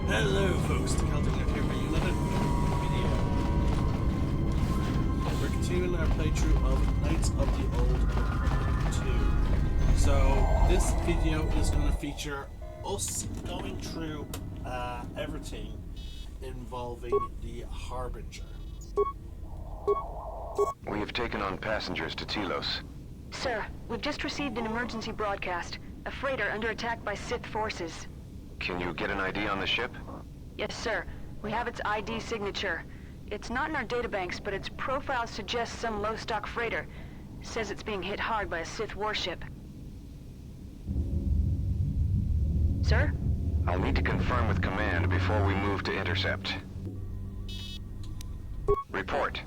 Hello folks, the KOTOR here for you another video. We're continuing our playthrough of Knights of the Old Republic 2. So this video is going to feature us going through everything involving the Harbinger. We have taken on passengers to Telos. Sir, we've just received an emergency broadcast. A freighter under attack by Sith forces. Can you get an ID on the ship? Yes, sir. We have its ID signature. It's not in our databanks, but its profile suggests some low-stock freighter. Says it's being hit hard by a Sith warship. Sir? I'll need to confirm with command before we move to intercept. Report.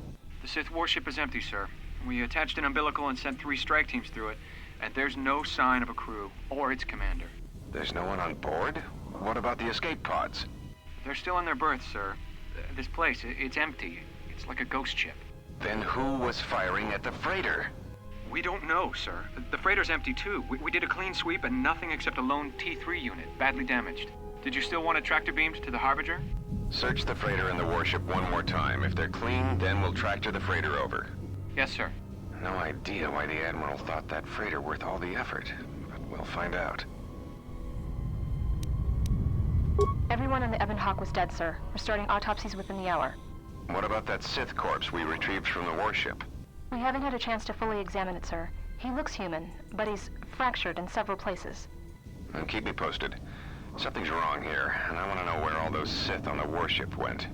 The Sith warship is empty, sir. We attached an umbilical and sent 3 strike teams through it, and there's no sign of a crew or its commander. There's no one on board? What about the escape pods? They're still in their berths, sir. This place, it's empty. It's like a ghost ship. Then who was firing at the freighter? We don't know, sir. The freighter's empty, too. We did a clean sweep and nothing except a lone T3 unit, badly damaged. Did you still want a tractor beamed to the Harbinger? Search the freighter and the warship one more time. If they're clean, then we'll tractor the freighter over. Yes, sir. No idea why the Admiral thought that freighter worth all the effort, but we'll find out. Everyone on the Ebon Hawk was dead, sir. We're starting autopsies within the hour. What about that Sith corpse we retrieved from the warship? We haven't had a chance to fully examine it, sir. He looks human, but he's fractured in several places. Then keep me posted. Something's wrong here, and I want to know where all those Sith on the warship went.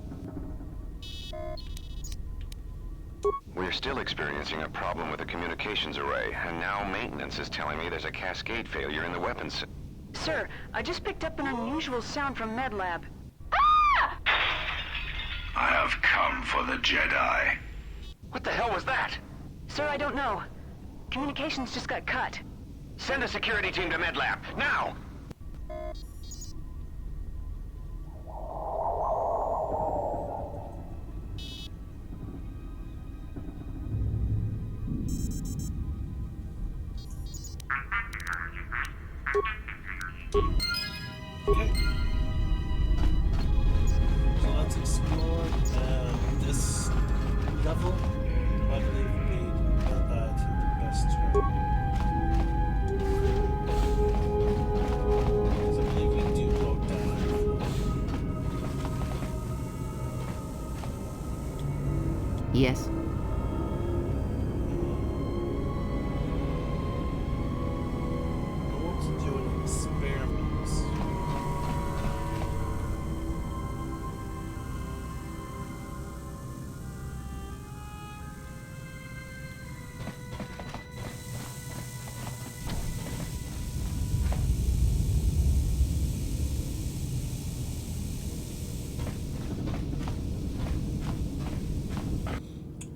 We're still experiencing a problem with the communications array, and now maintenance is telling me there's a cascade failure in the weapons. Sir, I just picked up an unusual sound from MedLab. I have come for the Jedi. What the hell was that? Sir, I don't know. Communications just got cut. Send a security team to MedLab, now! Okay. So let's explore this level. I believe would be the best term. Because I believe we do go down. Yes. I want to do an experiment.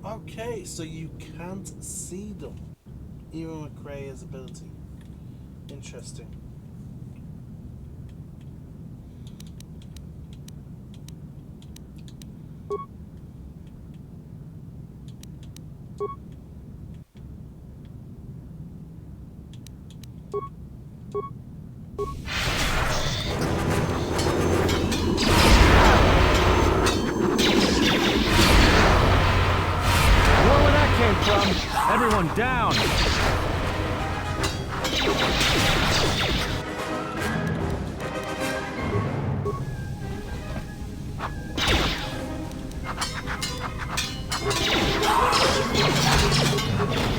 Okay, so you can't see them, even with Grey's ability. Interesting. Everyone down!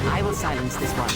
I will silence this one.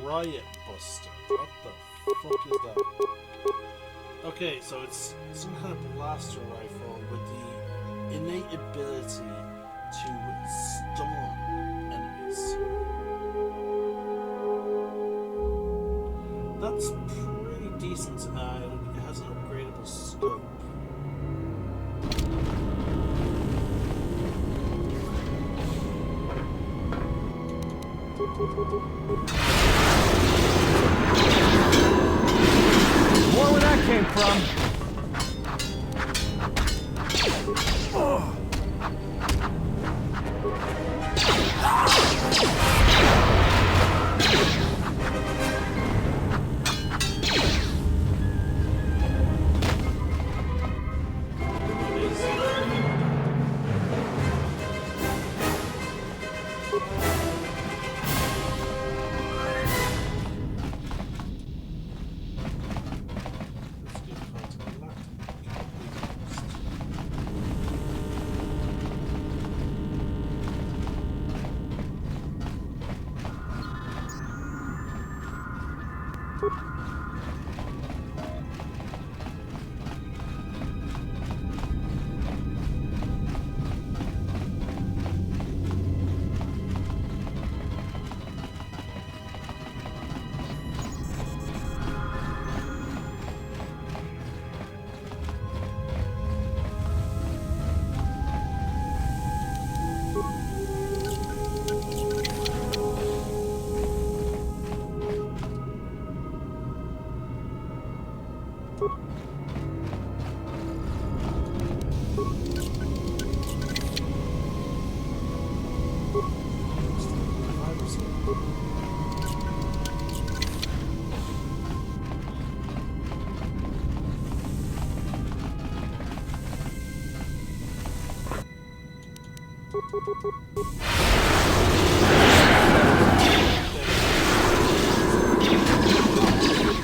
Riot Buster. What the fuck is that? Okay, so it's some kind of blaster rifle with the innate ability to stun enemies. That's pretty decent. It has an upgradable scope. More where that came from.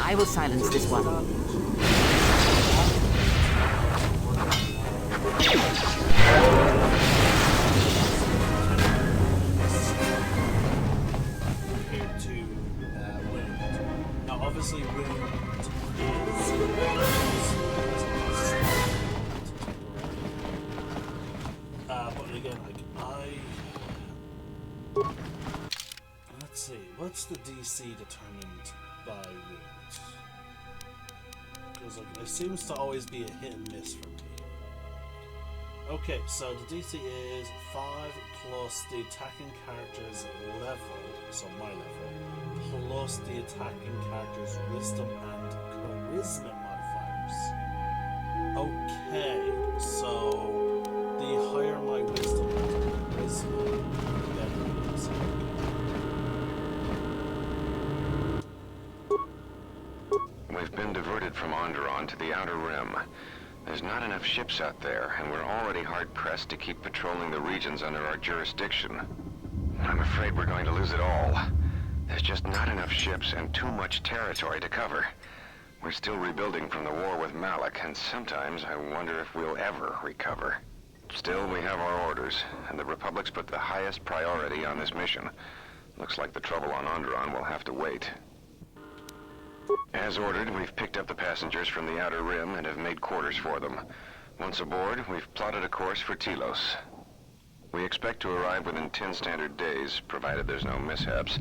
I will silence this one. Compared to wind. Now, obviously, wind but again, like let's see, what's the DC determined by wind? Because like, it seems to always be a hit and miss for me. Okay, so the DC is 5 plus the attacking character's level, so my level, plus the attacking character's wisdom and charisma modifiers. Okay, so the higher my wisdom and charisma, the better it is. We've been diverted from Onderon to the Outer Rim. There's not enough ships out there, and we're already hard-pressed to keep patrolling the regions under our jurisdiction. I'm afraid we're going to lose it all. There's just not enough ships and too much territory to cover. We're still rebuilding from the war with Malik, and sometimes I wonder if we'll ever recover. Still, we have our orders, and the Republic's put the highest priority on this mission. Looks like the trouble on Onderon will have to wait. As ordered, we've picked up the passengers from the Outer Rim and have made quarters for them. Once aboard, we've plotted a course for Telos. We expect to arrive within 10 standard days, provided there's no mishaps.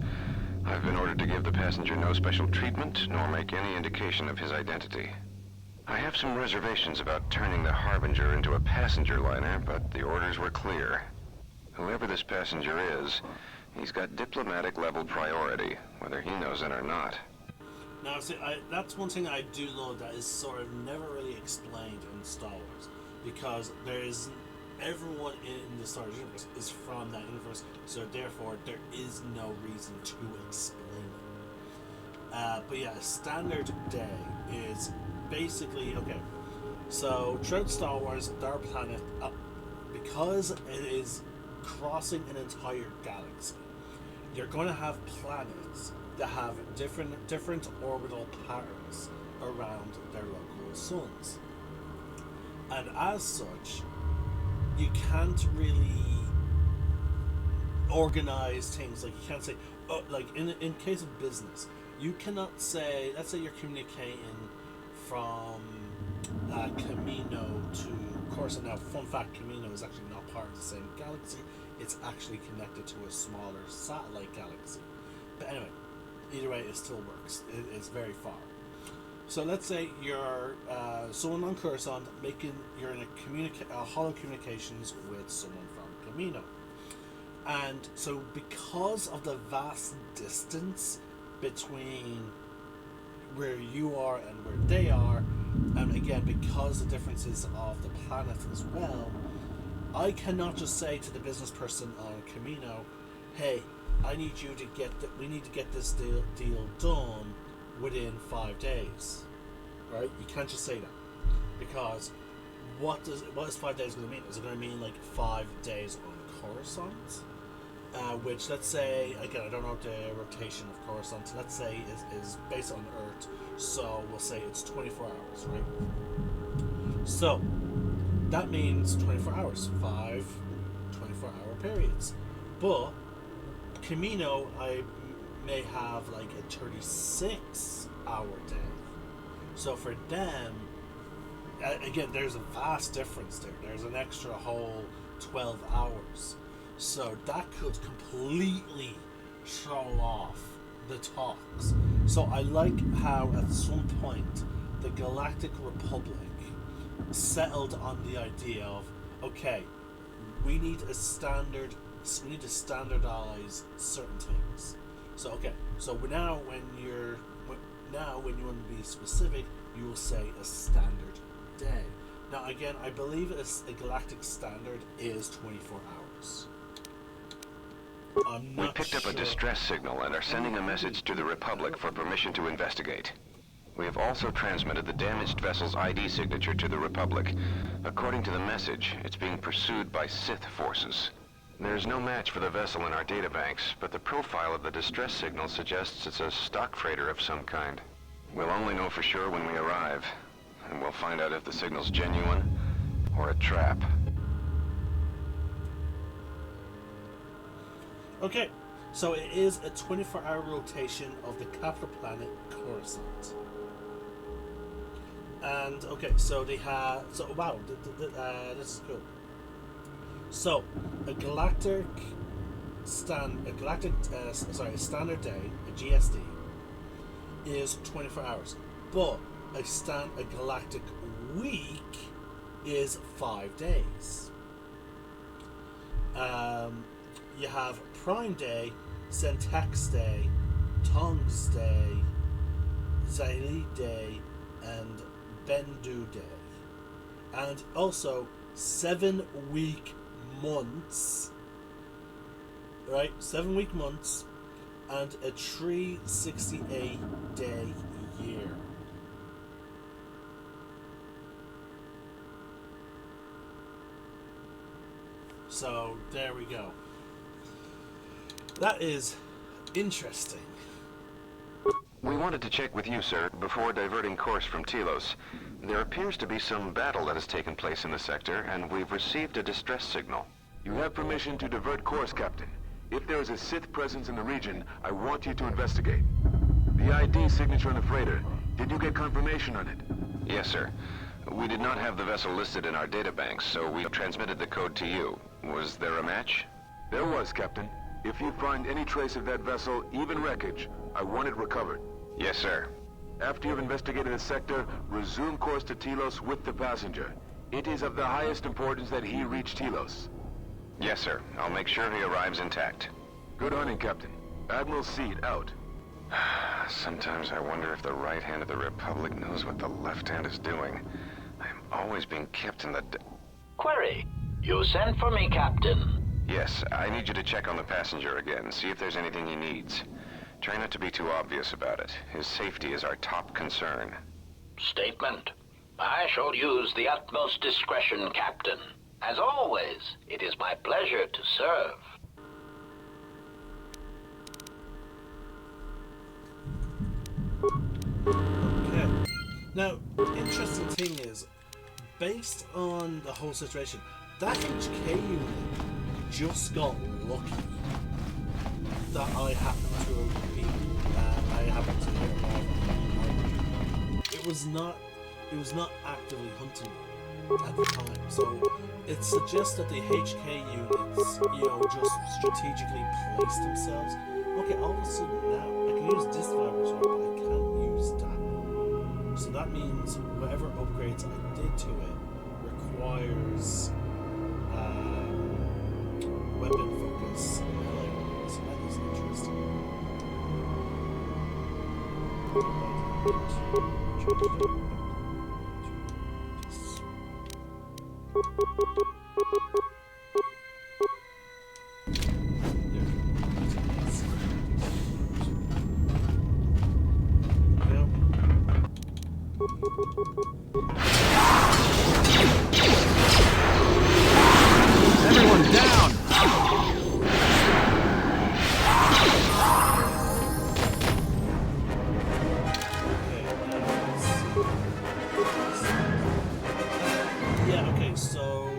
I've been ordered to give the passenger no special treatment, nor make any indication of his identity. I have some reservations about turning the Harbinger into a passenger liner, but the orders were clear. Whoever this passenger is, he's got diplomatic level priority, whether he knows it or not. Now, see, that's one thing I do love that is sort of never really explained in Star Wars, because everyone in the Star Wars universe is from that universe, so therefore there is no reason to explain it. But yeah, a standard day is basically, okay, so throughout Star Wars, their planet, because it is crossing an entire galaxy, you're going to have planets that have different orbital patterns around their local suns, and as such, you can't really organize things. Like, you can't say, oh, like in case of business, you cannot say, let's say you're communicating from Coruscant. Now, fun fact, Camino is actually not part of the same galaxy. It's actually connected to a smaller satellite galaxy. But anyway, either way, it still works. It's very far. So let's say you're someone on Coruscant you're in a holo communications with someone from Camino. And so because of the vast distance between where you are and where they are, and again because the differences of the planet as well, I cannot just say to the business person on Camino, hey, I need you to we need to get this deal done within 5 days, right? You can't just say that, because what is 5 days going to mean? Is it going to mean like 5 days on Coruscant? Which, let's say, again, I don't know the rotation of Coruscant, let's say is based on Earth, so we'll say it's 24 hours, right? So, that means 24 hours, 5 24-hour periods. But, Camino, I may have like a 36-hour day. So for them, again, there's a vast difference there. There's an extra whole 12 hours. So that could completely throw off the talks. So I like how at some point the Galactic Republic settled on the idea of, okay, we need to standardize certain things. So okay, so now when you want to be specific, you will say a standard day. Now again, I believe a galactic standard is 24 hours. We picked up a distress signal and are sending a message to the Republic for permission to investigate. We have also transmitted the damaged vessel's ID signature to the Republic. According to the message, it's being pursued by Sith forces. There's no match for the vessel in our databanks, but the profile of the distress signal suggests it's a stock freighter of some kind. We'll only know for sure when we arrive, and we'll find out if the signal's genuine or a trap. Okay, so it is a 24-hour rotation of the capital planet Coruscant. And okay, so they have wow, this is cool. So a standard day, a GSD, is 24 hours, but a galactic week is 5 days. You have Prime Day, Syntax Day, Tongs Day, Xylee Day, and Bendu Day. And also 7-week months, right? 7-week months, and a 368-day year. So there we go. That is interesting. We wanted to check with you, sir, before diverting course from Telos. There appears to be some battle that has taken place in the sector, and we've received a distress signal. You have permission to divert course, Captain. If there is a Sith presence in the region, I want you to investigate. The ID signature on the freighter, did you get confirmation on it? Yes, sir. We did not have the vessel listed in our databanks, so we transmitted the code to you. Was there a match? There was, Captain. If you find any trace of that vessel, even wreckage, I want it recovered. Yes, sir. After you've investigated the sector, resume course to Telos with the passenger. It is of the highest importance that he reach Telos. Yes, sir. I'll make sure he arrives intact. Good hunting, Captain. Admiral Seed, out. Sometimes I wonder if the right hand of the Republic knows what the left hand is doing. I'm always being kept in the... Query. You sent for me, Captain. Yes, I need you to check on the passenger again, see if there's anything he needs. Try not to be too obvious about it. His safety is our top concern. Statement. I shall use the utmost discretion, Captain. As always, it is my pleasure to serve. Okay. Now, interesting thing is, based on the whole situation, that HK unit just got lucky that I happened to be, hit off. It was not actively hunting me. at the time. So it suggests that the HK units, you know, just strategically place themselves. Okay, all of a sudden now I can use this vibrator, but I can't use that. So that means whatever upgrades I did to it requires weapon focus. So that is interesting. Everyone down! Yeah, okay, so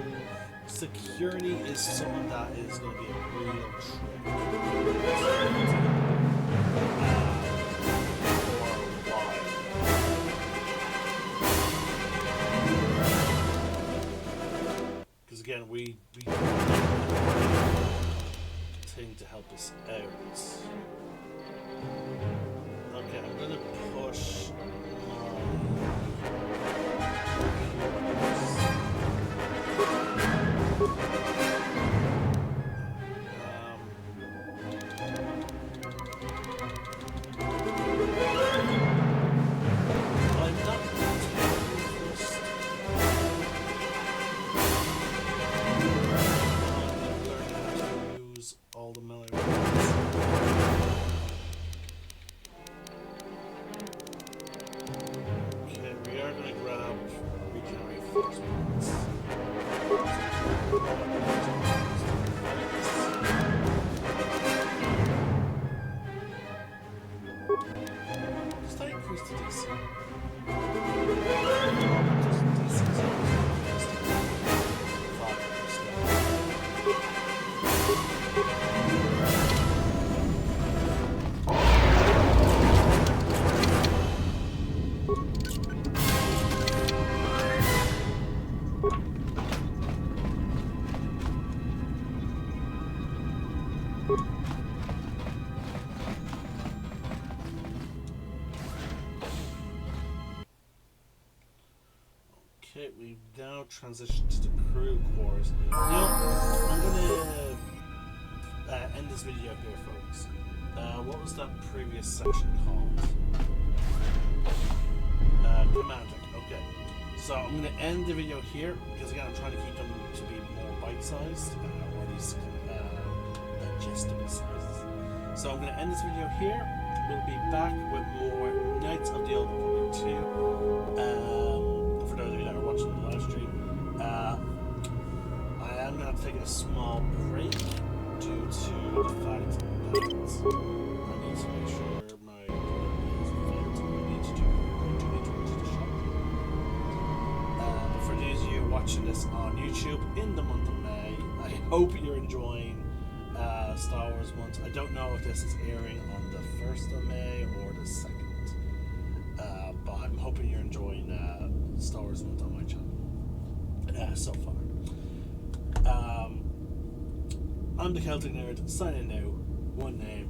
security is something that is going to be a real trick. Because again, we thing to help us out. Okay, I'm going to push all the melee weapons. Okay, we are going to grab regenerate force points. Does that increase the DC? Just DC Okay, we've now transitioned to the crew quarters. You know, I'm gonna end this video here, folks. What was that previous section called? Command deck. Okay, so I'm gonna end the video here because again, I'm trying to keep them to be more bite-sized, or at least digestible sizes. So I'm gonna end this video here. We'll be back with more Knights of the Old Republic 2. For those of you that are watching the live stream, I am going to have to take a small break due to the fact that I need to make sure my equipment is fit. I do need to reach the shop. But for those of you watching this on YouTube in the month of May, I hope you're enjoying Star Wars month. I don't know if this is airing on the 1st of May or the 2nd, but I'm hoping you're enjoying Star Wars month on my channel so far. I'm the Celtic Nerd, signing now. One name.